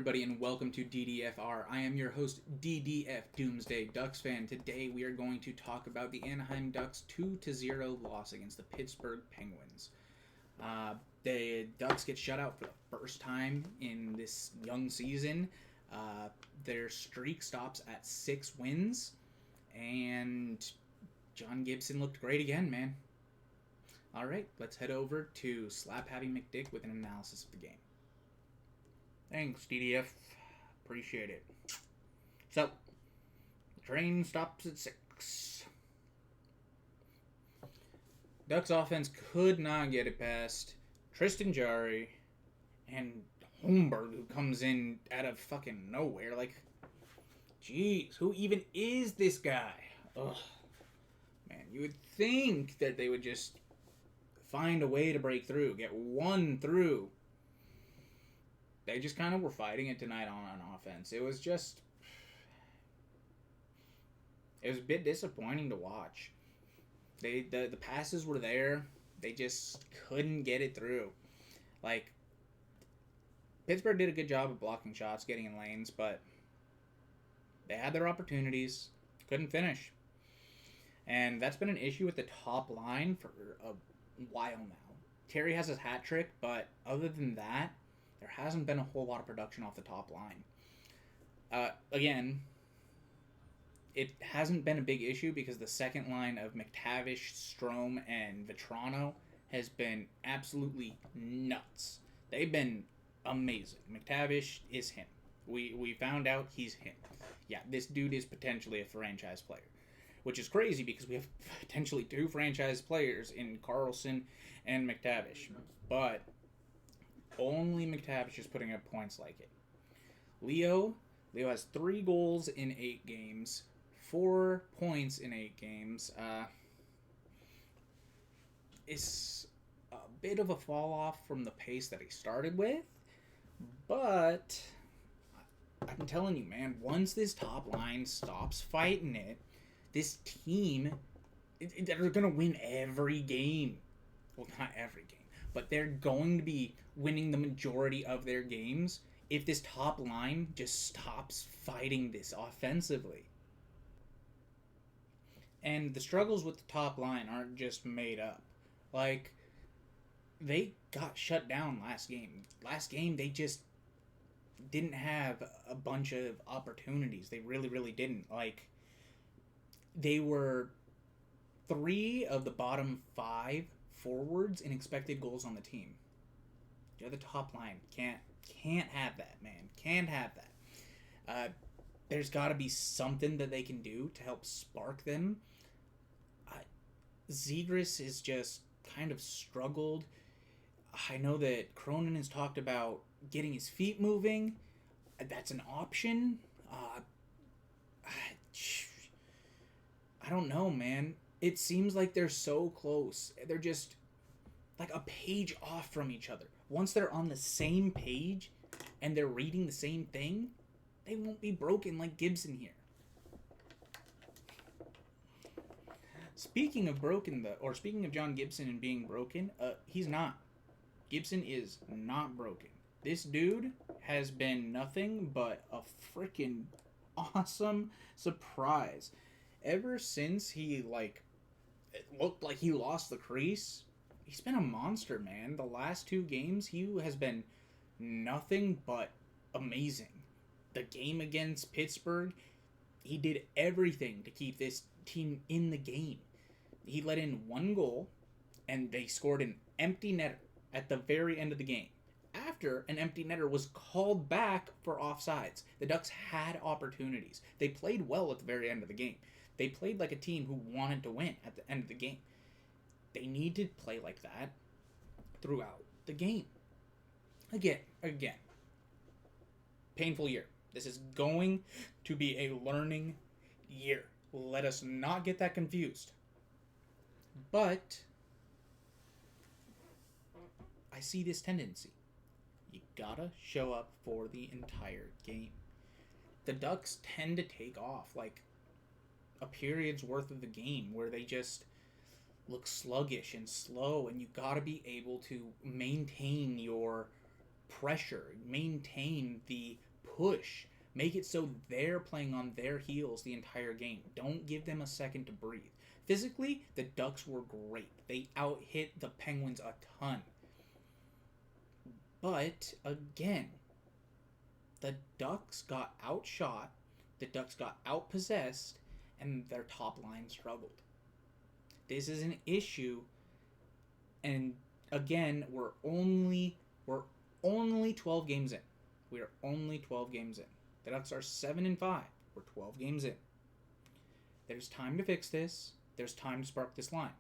everybody, and welcome to Ddfr. I am your host, DDF Doomsday Ducks fan. Today, we are going to talk about the Anaheim Ducks 2-0 loss against the Pittsburgh Penguins. The Ducks get shut out for the first time in this young season. Their streak stops at 6 wins, and John Gibson looked great again, man. All right, let's head over to Slap Happy McDick with an analysis of the game. Thanks, DDF. Appreciate it. So, the train stops at 6. Ducks offense could not get it past Tristan Jarry and Holmberg, who comes in out of fucking nowhere. Like, jeez, who even is this guy? Ugh. Man, you would think that they would just find a way to break through, get one through. They just kind of were fighting it tonight on offense. It was a bit disappointing to watch. The passes were there. They just couldn't get it through. Like, Pittsburgh did a good job of blocking shots, getting in lanes, but they had their opportunities, couldn't finish. And that's been an issue with the top line for a while now. Terry has his hat trick, but other than that, there hasn't been a whole lot of production off the top line. Again, it hasn't been a big issue because the second line of McTavish, Strome, and Vetrano has been absolutely nuts. They've been amazing. McTavish is him. We found out he's him. Yeah, this dude is potentially a franchise player, which is crazy because we have potentially 2 franchise players in Carlson and McTavish. But only McTavish is putting up points like it. Leo has 3 goals in 8 games, 4 points in 8 games. It's a bit of a fall off from the pace that he started with, but I'm telling you, man, once this top line stops fighting it, this team, they're going to win every game. Well, not every game, but they're going to be winning the majority of their games if this top line just stops fighting this offensively. And the struggles with the top line aren't just made up. Like, they got shut down last game. Last game, they just didn't have a bunch of opportunities. They really, really didn't. Like, they were 3 of the bottom 5 forwards in expected goals on the team. You're the top line. Can't have that, man. Can't have that. There's got to be something that they can do to help spark them. Zegras is just kind of struggled. I know that Cronin has talked about getting his feet moving. That's an option. I don't know, man. It seems like they're so close. They're just like a page off from each other. Once they're on the same page and they're reading the same thing, they won't be broken like Gibson here. Speaking of John Gibson and being broken, he's not. Gibson is not broken. This dude has been nothing but a freaking awesome surprise. Ever since he, it looked like he lost the crease, he's been a monster, man. The last 2 games, he has been nothing but amazing. The game against Pittsburgh, he did everything to keep this team in the game. He let in 1 goal, and they scored an empty netter at the very end of the game. After an empty netter was called back for offsides, the Ducks had opportunities. They played well at the very end of the game. They played like a team who wanted to win at the end of the game. They need to play like that throughout the game. Again. Painful year. This is going to be a learning year. Let us not get that confused. But I see this tendency. You gotta show up for the entire game. The Ducks tend to take off like a period's worth of the game where they just look sluggish and slow, and you gotta be able to maintain your pressure, maintain the push. Make it so they're playing on their heels the entire game. Don't give them a second to breathe. Physically, the Ducks were great. They out-hit the Penguins a ton. But, again, the Ducks got outshot, the Ducks got outpossessed, and their top line struggled. This is an issue, and again, we're only 12 games in. We are only 12 games in. The Ducks are 7-5. We're 12 games in. There's time to fix this. There's time to spark this line.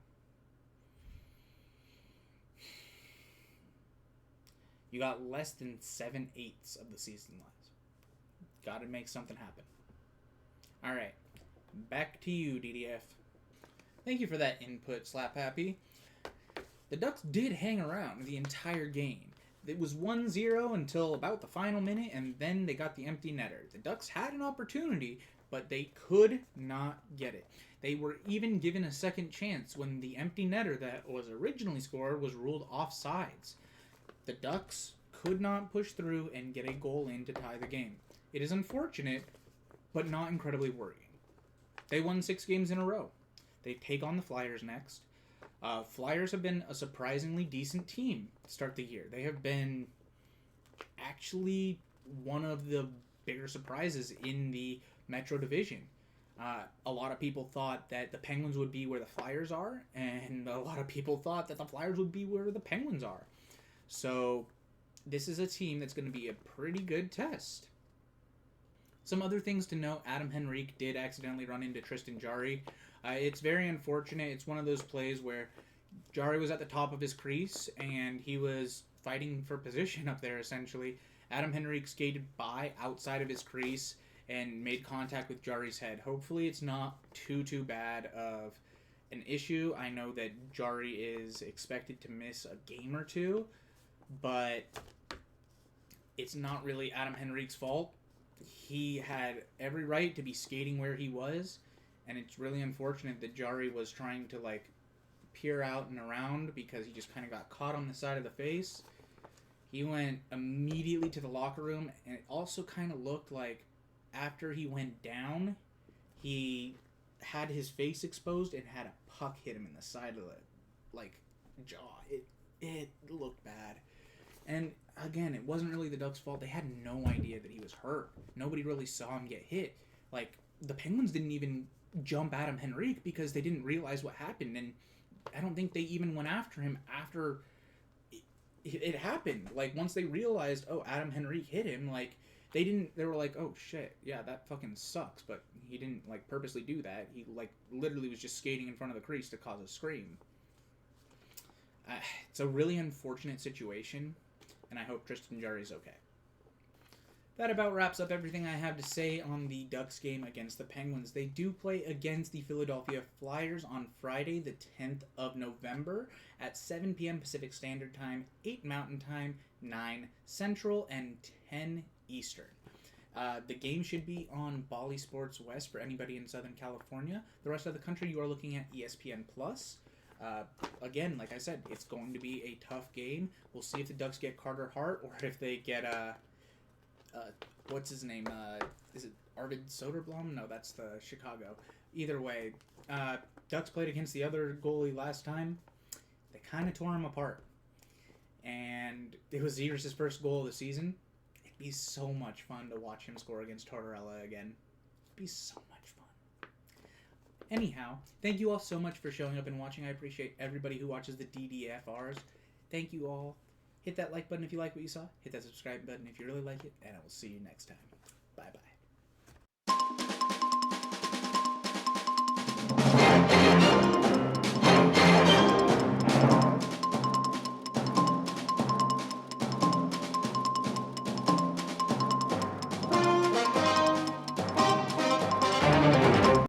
You got less than 7/8 of the season left. Got to make something happen. All right, back to you, DDF. Thank you for that input, Slap Happy. The Ducks did hang around the entire game. It was 1-0 until about the final minute, and then they got the empty netter. The Ducks had an opportunity, but they could not get it. They were even given a second chance when the empty netter that was originally scored was ruled offsides. The Ducks could not push through and get a goal in to tie the game. It is unfortunate, but not incredibly worrying. They won 6 games in a row. They take on the Flyers next. Flyers have been a surprisingly decent team to start the year. They have been actually one of the bigger surprises in the Metro Division. A lot of people thought that the Penguins would be where the Flyers are, and a lot of people thought that the Flyers would be where the Penguins are. So this is a team that's going to be a pretty good test. Some other things to note, Adam Henrique did accidentally run into Tristan Jarry. It's very unfortunate. It's one of those plays where Jarry was at the top of his crease and he was fighting for position up there, essentially. Adam Henrique skated by outside of his crease and made contact with Jarry's head. Hopefully it's not too bad of an issue. I know that Jarry is expected to miss a game or two, but it's not really Adam Henrique's fault. He had every right to be skating where he was, and it's really unfortunate that Jarry was trying to peer out and around because he just kind of got caught on the side of the face. He went immediately to the locker room, and it also kind of looked like after he went down, he had his face exposed and had a puck hit him in the side of the jaw. It looked bad. And again, it wasn't really the Ducks' fault. They had no idea that he was hurt. Nobody really saw him get hit. The Penguins didn't even jump Adam Henrique because they didn't realize what happened, and I don't think they even went after him after it happened. Once they realized, oh, Adam Henrique hit him, they were like, oh shit, yeah, that fucking sucks, but he didn't purposely do that. He literally was just skating in front of the crease to cause a scream. It's a really unfortunate situation, and I hope Tristan Jarry's okay. That about wraps up everything I have to say on the Ducks game against the Penguins. They do play against the Philadelphia Flyers on Friday, the 10th of November at 7 p.m. Pacific Standard Time, 8 Mountain Time, 9 Central, and 10 Eastern. The game should be on Bally Sports West for anybody in Southern California. The rest of the country, you are looking at ESPN+. Again, like I said, it's going to be a tough game. We'll see if the Ducks get Carter Hart or if they get what's his name? Is it Arvid Soderblom? No, that's the Chicago. Either way, Ducks played against the other goalie last time. They kind of tore him apart. And it was Zegras' first goal of the season. It'd be so much fun to watch him score against Tortorella again. It'd be so much fun. Anyhow, thank you all so much for showing up and watching. I appreciate everybody who watches the DDFRs. Thank you all. Hit that like button if you like what you saw. Hit that subscribe button if you really like it. And I will see you next time. Bye-bye.